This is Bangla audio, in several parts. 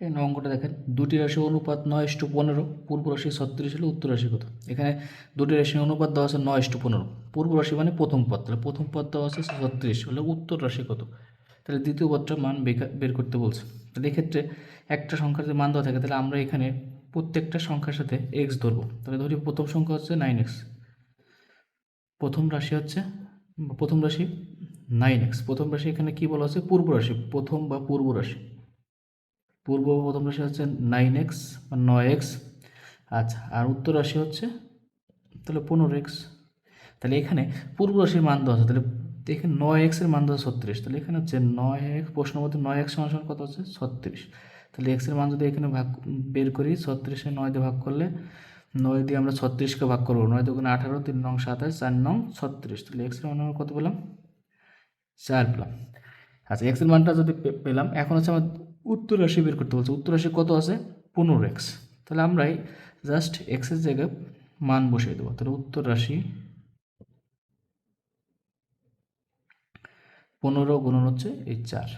এখানে অঙ্কটা দেখেন, দুটি রাশি অনুপাত 9:15, পূর্ব রাশি 36 হলে উত্তর রাশি কত? এখানে দুটি রাশির অনুপাত দেওয়া আছে 9:15, পূর্ব রাশি মানে প্রথম পদ, তাহলে প্রথম পদ দেওয়া আছে 36 হলে উত্তর রাশি কত? তাহলে দ্বিতীয় পদটার মান বের করতে বলছে। তাহলে এক্ষেত্রে একটা সংখ্যার যে মান দেওয়া থাকে, তাহলে আমরা এখানে প্রত্যেকটা সংখ্যার সাথে এক্স ধরবো। তাহলে ধরি প্রথম সংখ্যা হচ্ছে 9x, প্রথম রাশি হচ্ছে প্রথম রাশি 9x, প্রথম রাশি এখানে কি বলা আছে? পূর্ব রাশি, প্রথম বা পূর্ব রাশি, পূর্ব বা প্রথম রাশি হচ্ছে 9x বা 9x। আচ্ছা, আর উত্তর রাশি হচ্ছে তাহলে 15x। তাহলে এখানে পূর্ব রাশির মান দেওয়া আছে, তাহলে এখানে 9x-এর মান দেওয়া 36, তাহলে এখানে হচ্ছে 9x, প্রশ্ন মতো 9x সমান সমান কত হচ্ছে? 36। তাহলে x-এর মান যদি এখানে বের করি, 36-এ 9 দিয়ে ভাগ করলে, 9 দিয়ে আমরা 36-কে ভাগ করবো, 9 দুগুণে 18, 3 নং 27, 4 নং 36, তাহলে x-এর মান আমরা কত পেলাম? 4 পেলাম। আচ্ছা, x-এর মানটা যদি পেলাম, এখন হচ্ছে আমার উত্তর রাশি বের করতে বলছে। উত্তর রাশি কত আছে? 15x। তাহলে আমরাই জাস্ট x-এর জায়গায় মান বসিয়ে দেবো। তাহলে উত্তর রাশি 15 গুণন হচ্ছে এই 4,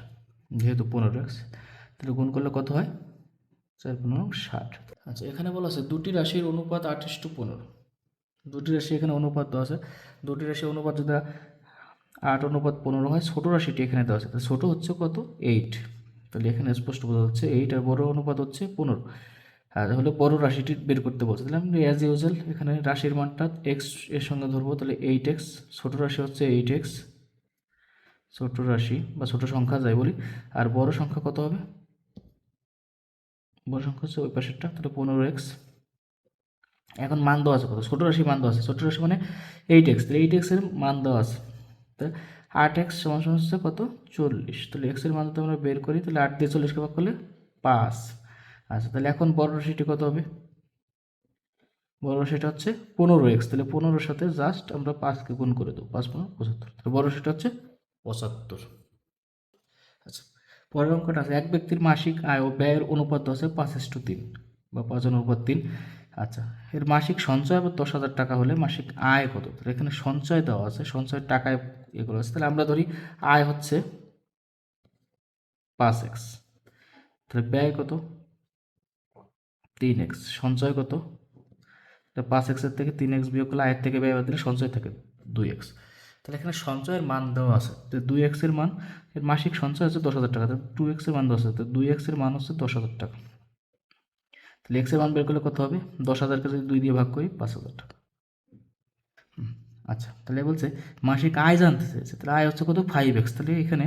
যেহেতু 15x, তাহলে গুণ করলে কত হয়? 4×15 = 60। আচ্ছা, এখানে বলা আছে দুটি রাশির অনুপাত 8:15, দুটি রাশি এখানে অনুপাত দেওয়া আছে। দুটি রাশির অনুপাত যদি 8:15 হয়, ছোটো রাশিটি এখানে দেওয়া আছে, তাহলে ছোটো হচ্ছে কত? 8। তাহলে এখানে স্পষ্ট বোঝা যাচ্ছে 8, আর বড় অনুপাত হচ্ছে 15। আর হলে বড় রাশিটি বের করতে বলছে। তাহলে আমরা অ্যাজ ইউজুয়াল এখানে রাশির মানটা এক্স এর সঙ্গে ধরবো, তাহলে 8x, ছোটো রাশি হচ্ছে 8x, ছোট রাশি বা ছোট সংখ্যা যাই বলি। আর বড় সংখ্যা কত হবে? বড় সংখ্যা হচ্ছে ওই পাশেরটা, তাহলে 15x। এখন মান দেওয়া আছে কত? ছোট রাশি মান দেওয়া আছে, ছোট রাশি মানে 8x, তাহলে 8x এর মান দেওয়া আছে। তাহলে 8x সমান সমান হচ্ছে কত? 40। তাহলে x এর মান যদি আমরা বের করি, তাহলে 8 দিয়ে 40-কে ভাগ করলে 5। আচ্ছা, তাহলে এখন বড় রাশিটি কত হবে? বড় রাশিটা হচ্ছে 15x, তাহলে 15-এর সাথে জাস্ট আমরা 5-কে গুণ করে দেবো, 5×15 = 75। তাহলে বড় রাশিটা হচ্ছে 75। আচ্ছা, পরের অঙ্কটা আছে, এক ব্যক্তির মাসিক আয় ও ব্যয়ের অনুপাত আছে 5:3 বা 5:3। আচ্ছা, এর মাসিক সঞ্চয় আবার 10,000 টাকা হলে মাসিক আয় কত? তাহলে এখানে সঞ্চয় দেওয়া আছে, সঞ্চয়ের টাকায় এগুলো আছে। তাহলে আমরা ধরি আয় হচ্ছে 5x, তাহলে ব্যয় কত? 3x, সঞ্চয় কত? 5x-এর থেকে 3x বিয়োগ করলে আয়ের থেকে ব্যয় বাদ দিলে সঞ্চয় থাকে 2x। তাহলে এখানে সঞ্চয়ের মান দেওয়া আছে, তো 2x-এর মান, এর মাসিক সঞ্চয় হচ্ছে 10,000 টাকা, তাহলে 2x-এর মান দেওয়া আছে, তো 2x-এর মান হচ্ছে 10,000 টাকা। তাহলে x-এর মান বের করলে কত হবে? 10,000-কে যদি 2 দিয়ে ভাগ করি, 5,000 টাকা। আচ্ছা, তাহলে বলছে মাসিক আয় জানতে চাইছে, তাহলে আয় হচ্ছে কত? 5x। তাহলে এখানে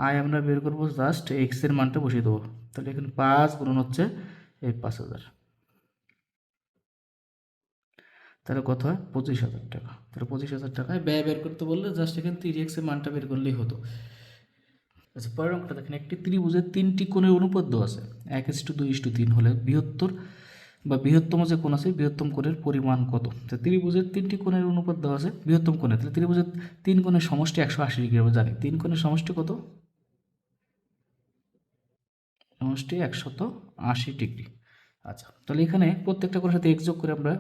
আয় আমরা বের করবো, জাস্ট x-এর মানটা বসিয়ে দেবো। তাহলে এখানে 5 গুণন হচ্ছে এই 5,000, তাহলে কত হয়? 25,000 টাকা। তাহলে 25,000 টাকায় ব্যয় বের করতে বললে জাস্ট এখানে 3x-এর মানটা বের করলেই হতো। আচ্ছা, পরের অঙ্কটা দেখেন, একটি ত্রিভুজের 3টি কোণের অনুপাত দেওয়া আছে 1:2:3 হলে বৃহত্তর বা বৃহত্তম যে কোণ আছে, বৃহত্তম কোণের পরিমাণ কত? তো ত্রিভুজের 3টি কোণের অনুপাত দেওয়া আছে বৃহত্তম কোণে, তাহলে ত্রিভুজের 3 কোণের সমষ্টি 180 ডিগ্রি, আমরা জানি 3 কোণের সমষ্টি কত? সমষ্টি 180 ডিগ্রি। আচ্ছা, তাহলে এখানে প্রত্যেকটা কোণের সাথে এক যোগ করে আমরা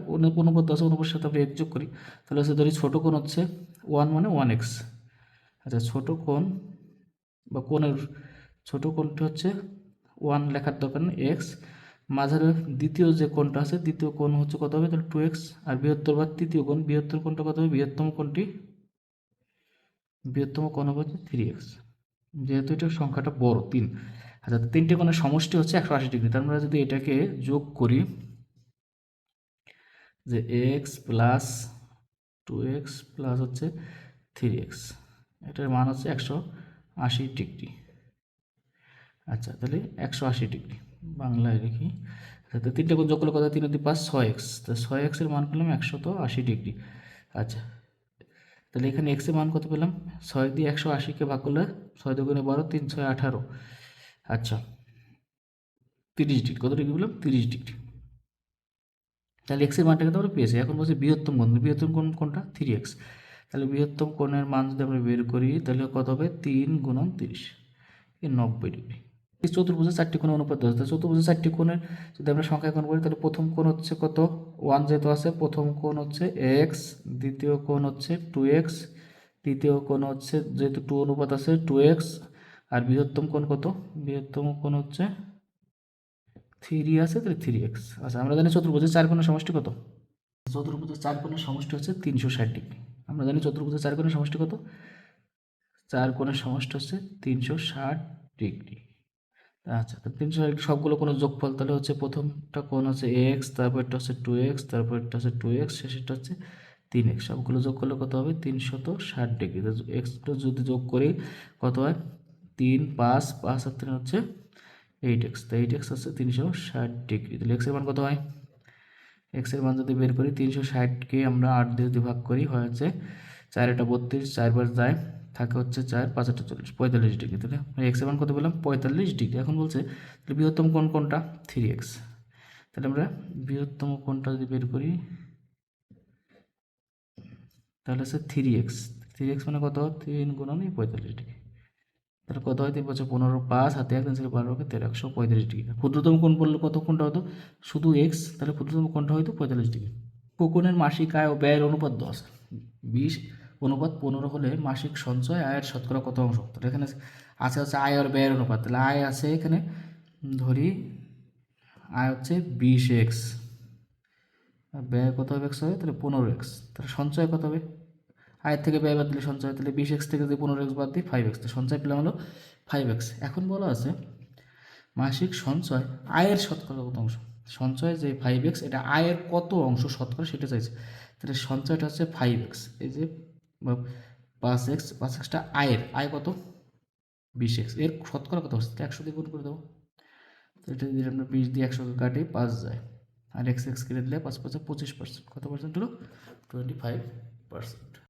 অনুপাত দেওয়া আছে, অনুপাতের সাথে আমরা এক যোগ করি। তাহলে হচ্ছে ধরি ছোটো কোণ হচ্ছে 1 মানে 1x। আচ্ছা, ছোটো কোণ বা কোণের ছোট কোণটি হচ্ছে 1 লেখার দরকার নেই, এক্স। মাঝারে দ্বিতীয় যে কোণটা আছে, দ্বিতীয় কোণ হচ্ছে কত হবে? তাহলে 2x। আর বৃহত্তর বা তৃতীয় কোণ, বৃহত্তর কোণটা কত হবে? বৃহত্তম কোণটি, বৃহত্তম কোণ হবে হচ্ছে 3x, যেহেতু এটা সংখ্যাটা বড় 3। আচ্ছা, তিনটে কোণের সমষ্টি হচ্ছে 180 ডিগ্রি। তার মানে যদি এটাকে যোগ করি, যে এক্স প্লাস 2x প্লাস হচ্ছে 3x, এটার মান হচ্ছে 180 ডিগ্রি। আচ্ছা, তাহলে 180 ডিগ্রি বাংলায় লিখি। আচ্ছা, তো তিনটে কোণ যোগ করলে কত? 3 × 5 = 6x, তো 6x-এর মান পেলাম 180 ডিগ্রি। আচ্ছা, তাহলে এখানে x-এর মান কত পেলাম? 6 দিয়ে 180-কে ভাগ করলে 6 দুগুণে 12, 3 6 18। আচ্ছা, 30 ডিগ্রি, কত ডিগ্রি বললাম? 30 ডিগ্রি। তাহলে x-এর মানটা কিন্তু আমরা পেয়েছি। এখন বলছি বৃহত্তম কোণ, বৃহত্তম কোণ কোনটা? 3x। তাহলে বৃহত্তম কোণের মান যদি আমরা বের করি, তাহলে কত হবে? 3 × 30, 90 ডিগ্রি। এই চতুর্ভুজের 4টি কোণের অনুপাত দেওয়া আছে। চতুর্ভুজের 4টি কোণের যদি আমরা সংখ্যায়ন করি, তাহলে প্রথম কোণ হচ্ছে কত? 1 যেহেতু আছে, প্রথম কোণ হচ্ছে x, দ্বিতীয় কোণ হচ্ছে 2x, তৃতীয় কোণ হচ্ছে যেহেতু 2 অনুপাত আছে 2x, আর বৃহত্তম কোণ কত? বৃহত্তম কোণ হচ্ছে থ্রি আছে তাহলে 3x। আচ্ছা আমরা জানি চতুর্ভুজের চার কোণের সমষ্টি কত? চতুর্ভুজের চার কোণের সমষ্টি হচ্ছে 360 ডিগ্রি। আমরা জানি চতুর্ভুজের চার কোণের সমষ্টি কত? চার কোণের সমষ্টি হচ্ছে 360 ডিগ্রি। আচ্ছা, তো 360 সবগুলো কোনো যোগফল, তাহলে হচ্ছে প্রথমটা কোণ হচ্ছে এক্স, তারপরটা হচ্ছে 2x, তারপরটা হচ্ছে 2x, শেষেরটা হচ্ছে 3x। সবগুলো যোগ করলে কত হবে? 360 ডিগ্রি। এক্সটা যদি যোগ করি কত হয়? 3 5 5 আর 3 হচ্ছে 8x। তো 8x হচ্ছে 360 ডিগ্রি। তাহলে এক্সের মান কত হয়? এক্সের মান যদি বের করি 360কে আমরা 8 দিয়ে যদি ভাগ করি হয় হচ্ছে 4 এটা 32, 4 বার যায় থাকে হচ্ছে 4 5 এটা 40, 45 ডিগ্রি। তাহলে এক্সের মান কত বললাম? 45 ডিগ্রি। এখন বলছে তাহলে বৃহত্তম কোণ কোনটা? 3x। তাহলে আমরা বৃহত্তম কোণটা যদি বের করি তাহলে হচ্ছে 3x। 3x মানে কত? 3 গুণন 45 ডিগ্রি। তাহলে কত হয়? 3 5 15, 5 হাতে 1 3 12 13, 135 ডিগ্রি। ক্ষুদ্রতম কোণ বললে কত কোণটা হতো? শুধু এক্স, তাহলে ক্ষুদ্রতম কোণটা হয়তো 45 ডিগ্রি। কোকনের মাসিক আয় ও ব্যয়ের অনুপাত 10, 20:15 হলে মাসিক সঞ্চয় আয়ের শতকরা কত অংশ? তো এখানে আছে হচ্ছে আয় আর ব্যয়ের অনুপাত। তাহলে আয় আছে এখানে ধরি আয় হচ্ছে 20x, আর ব্যয় কত হবে? এক্স হবে, তাহলে 15x। তাহলে সঞ্চয় কত হবে? আয়ের থেকে ব্যয় বাদ দিলে সঞ্চয়, তাহলে 20x থেকে যদি 15x বাদ দিই 5x, তো সঞ্চয় পেলাম হলো 5x। এখন বলা আছে মাসিক সঞ্চয় আয়ের শতকরা কত অংশ? সঞ্চয় যে 5x এটা আয়ের কত অংশ শতকরা সেটা চাইছে। তাহলে সঞ্চয়টা হচ্ছে 5x, এই যে 5x, 5xটা আয়ের, আয় কত? 20x, এর শতকরা কত হচ্ছে? 100 দিয়ে গুণ করে দেবো। তো এটা যদি আমরা 20 দিয়ে 100কে কাটি 5 যায়, আর x কেটে দিলে 5 5 25%, কত পার্সেন্ট হলো? 25%।